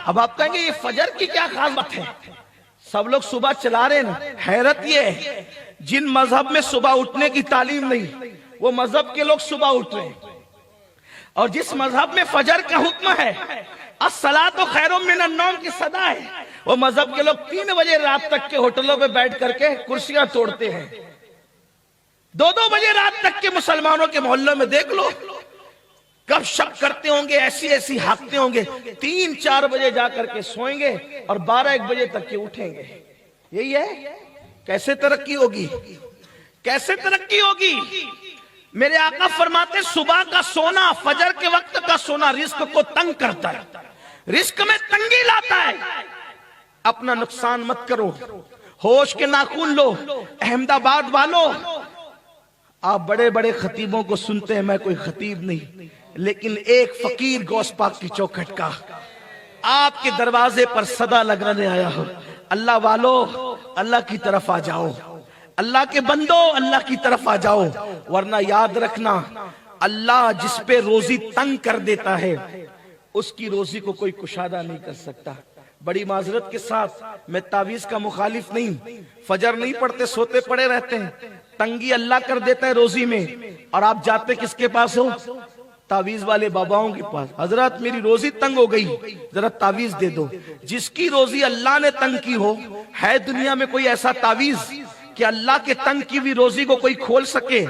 اب آپ کہیں گے یہ فجر کی کیا خاص بات ہے؟ سب لوگ صبح چلا رہے نا. حیرت یہ ہے جن مذہب میں صبح اٹھنے کی تعلیم نہیں وہ مذہب کے لوگ صبح اٹھ رہے ہیں، اور جس مذہب میں فجر کا حکم ہے الصلاۃ خیر من النوم کی صدا ہے، وہ مذہب کے لوگ 3 بجے رات تک کے ہوٹلوں پہ بیٹھ کر کے کرسیاں توڑتے ہیں. 2 بجے رات تک کے مسلمانوں کے محلوں میں دیکھ لو، گپ شپ کرتے ہوں گے، ایسی ہانکتے ہوں گے. 3-4 بجے جا کر کے سوئیں گے اور 12-1 بجے تک کے اٹھیں گے. یہی ہے. کیسے ترقی ہوگی؟ کیسے ترقی ہوگی؟ میرے آقا فرماتے صبح کا سونا، فجر کے وقت کا سونا رزق کو تنگ کرتا ہے، رزق میں تنگی لاتا ہے. اپنا نقصان مت کرو، ہوش کے ناخن لو. احمد آباد والو، آپ بڑے بڑے خطیبوں کو سنتے ہیں، میں کوئی خطیب نہیں، لیکن ایک فقیر غوث پاک کی چوکھٹ کا آپ کے دروازے پر صدا لگانے آیا ہو. اللہ والو، اللہ کی طرف آ جاؤ، اللہ کے بندو اللہ کی طرف آ جاؤ، ورنہ یاد رکھنا اللہ جس پہ روزی تنگ کر دیتا ہے اس کی روزی کو کوئی کشادہ نہیں کر سکتا. بڑی معذرت کے ساتھ میں تعویذ کا مخالف نہیں، فجر نہیں پڑھتے سوتے پڑے رہتے ہیں، تنگی اللہ کر دیتا ہے روزی میں، اور آپ جاتے کس کے پاس ہو؟ تعویذ والے باباؤں کے پاس. حضرت میری روزی تنگ ہو گئی، ذرا تعویذ دے دو. جس کی روزی اللہ نے تنگ کی ہو، ہے دنیا میں کوئی ایسا تعویذ کہ اللہ کے تنگ کی بھی روزی کو کوئی کھول سکے؟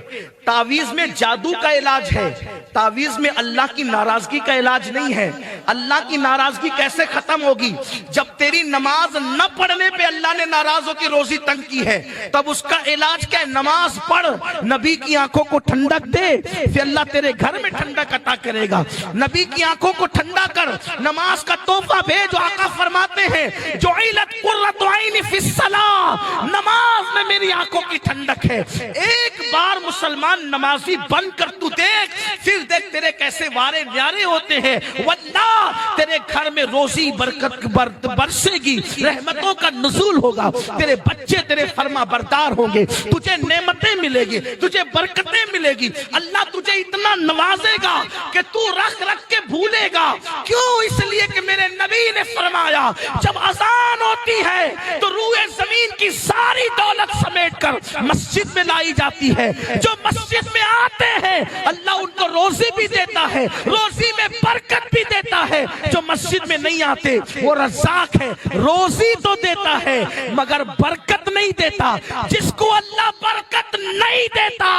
تعویذ میں جادو کا علاج ہے، تعویذ میں اللہ کی ناراضگی کا علاج نہیں ہے. اللہ کی ناراضگی کیسے ختم ہوگی؟ جب تیری نماز نہ پڑھنے پہ اللہ نے ناراض ہو کے روزی تنگ کی ہے، تب اس کا علاج کیا ہے؟ نماز پڑھ، نبی کی آنکھوں کو ٹھنڈک دے، پھر اللہ تیرے گھر میں ٹھنڈک عطا کرے گا. نبی کی آنکھوں کو ٹھنڈا کر، نماز کا تحفہ بھیج. آقا فرماتے ہیں جعلت قرۃ عینی فی الصلاۃ، نماز میں میری آنکھوں کی ٹھنڈک ہے. ایک بار مسلمان نمازی بن کر تو دیکھ، پھر دیکھ تیرے کیسے وارے نیارے ہوتے ہیں. واللہ تیرے گھر میں روزی برکت برسے گی، رحمتوں کا نزول ہوگا، تیرے بچے تیرے فرما بردار ہوں گے، تجھے نعمتیں ملے گی، تجھے برکتیں ملے گی. اللہ تجھے اتنا نوازے گا کہ تو رکھ رکھ کے بھولے گا. کیوں؟ اس لیے کہ میرے نبی نے فرمایا جب اذان ہوتی ہے تو روئے زمین کی ساری دولت سمیٹ کر مسجد میں لائی جاتی ہے. جو مسجد میں آتے ہیں اللہ ان کو روزی بھی دیتا ہے، روزی میں برکت بھی دیتا ہے. جو مسجد میں نہیں آتے وہ رزاق ہے، روزی تو دیتا ہے مگر برکت نہیں دیتا. جس کو اللہ برکت نہیں دیتا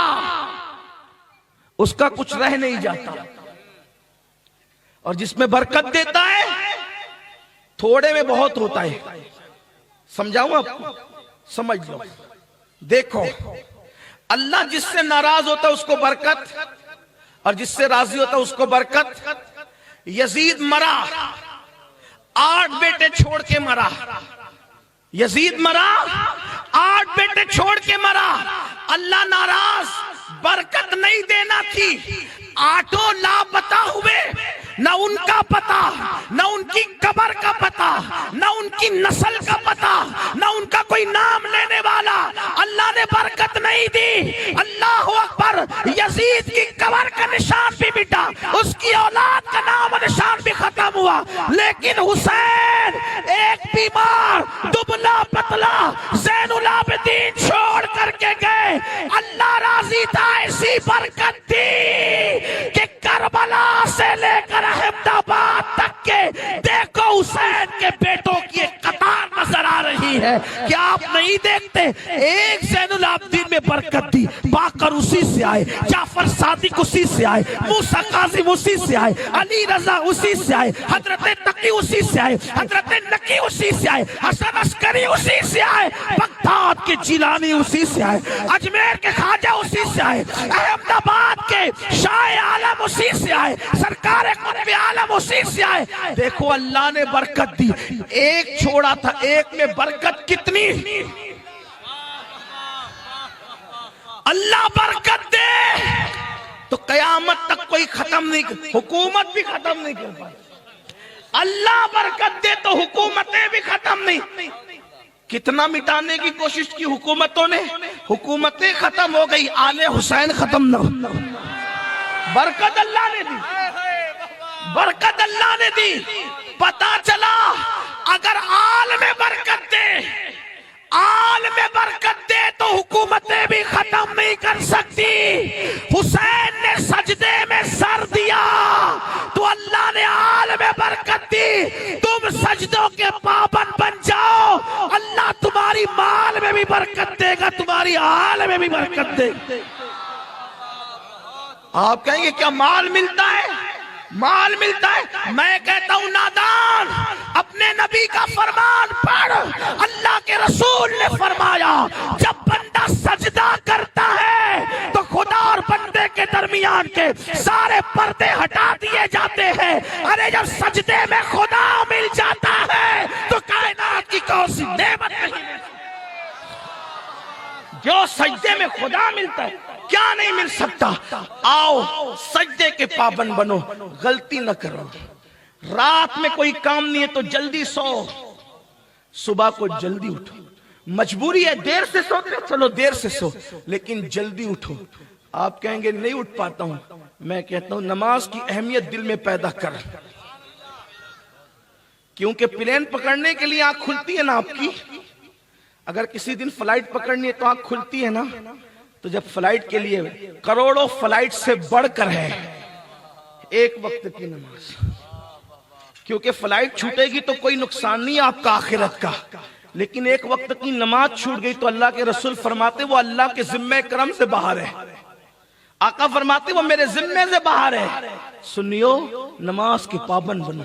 اس کا کچھ رہ نہیں جاتا، اور جس میں برکت دیتا ہے تھوڑے میں بہت ہوتا ہے. سمجھاؤں آپ کو؟ سمجھ لو. دیکھو اللہ جس سے ناراض ہوتا ہے اس کو برکت، اور جس سے راضی ہوتا ہے اس کو برکت. یزید مرا، 8 بیٹے چھوڑ کے مرا. یزید مرا، 8 بیٹے چھوڑ کے مرا. اللہ ناراض، برکت نہیں دینا تھی. 8 لاپتہ ہوئے، نہ ان کا پتہ، نہ ان کی قبر کا پتہ، نہ ان کی نسل کا پتہ، نہ ان کا کوئی نام لینے والا. اللہ نے برکت نہیں دی. اللہ اکبر. یزید کی قبر کا نشان بھی مٹا، اس کی اولاد کا نام و نشان بھی ختم ہوا. لیکن حسین ایک بیمار دبلا پتلا زین العابدین چھوڑ کر کے گئے. اللہ راضی تھا، ایسی برکت دی کہ کربلا سے لے کر احمد آباد تک کے دیکھو حسین کے بیٹوں کی ایک قطار نظر آ رہی ہے. کیا آپ نہیں دیکھتے؟ ایک زین العابدین میں برکت دی، باقر اسی سے آئے، جعفر صادق اسی سے آئے، موسیٰ کاظم اسی سے آئے، علی رضا اسی سے آئے، حضرت تقی اسی سے آئے، حضرت نقی اسی سے آئے، حسن عسکری اسی سے آئے، بغداد کے جیلانی اسی سے آئے، اجمیر کے خواجہ اسی سے آئے، احمد آباد کے شاہ عالم اسی سے آئے، سرکار قطب عالم اسی سے آئے. دیکھو اللہ نے برکت دی. ایک چھوڑا تھا، ایک میں برکت کتنی. اللہ برکت دے تو قیامت تک کوئی ختم نہیں، حکومت بھی ختم نہیں کر پائے. اللہ برکت دے تو حکومتیں بھی ختم نہیں. کتنا مٹانے کی کوشش کی حکومتوں نے، حکومتیں ختم ہو گئی، آل حسین ختم نہ. برکت اللہ نے دی، برکت اللہ نے دی. پتا چلا باتیں بھی ختم نہیں کر سکتی. حسین نے سجدے میں سر دیا تو اللہ نے آل میں برکت دی. تم سجدوں کے پابند بن جاؤ, اللہ تمہاری مال میں بھی برکت دے گا, تمہاری آل میں بھی برکت دے گا. آپ کہیں گے کیا مال ملتا ہے؟ مال ملتا ہے. میں کہتا ہوں نادان, اپنے نبی کا فرمان پڑھ. اللہ کے رسول نے فرمایا جب بندہ سجدہ کرتا ہے تو خدا اور بندے کے درمیان کے سارے پردے ہٹا دیے جاتے ہیں. ارے جب سجدے میں خدا مل جاتا ہے تو کائنات کی کون سی نعمت نہیں. جو سجدے میں خدا ملتا ہے کیا نہیں مل سکتا. آؤ سجدے کے پابند بنو, غلطی نہ کرو. رات میں کوئی کام نہیں ہے تو جلدی سو, صبح کو جلدی اٹھو. مجبوری ہے دیر سے سوتے, چلو دیر سے سو, لیکن جلدی اٹھو. آپ کہیں گے نہیں اٹھ پاتا ہوں. میں کہتا ہوں نماز کی اہمیت دل میں پیدا کر, کیونکہ پلین پکڑنے کے لیے آنکھ کھلتی ہے نا آپ کی. اگر کسی دن فلائٹ پکڑنی ہے تو آنکھ کھلتی ہے نا. تو جب فلائٹ کے لیے کروڑوں فلائٹ سے بڑھ کر ہے ایک وقت کی نماز, کیونکہ فلائٹ چھوٹے گی تو کوئی نقصان نہیں آپ کا آخرت کا, لیکن ایک وقت کی نماز چھوٹ گئی تو اللہ کے رسول فرماتے وہ اللہ کے ذمہ کرم سے باہر ہے. آقا فرماتے وہ میرے ذمے سے باہر ہے. سنیو, نماز کے پابند بنو.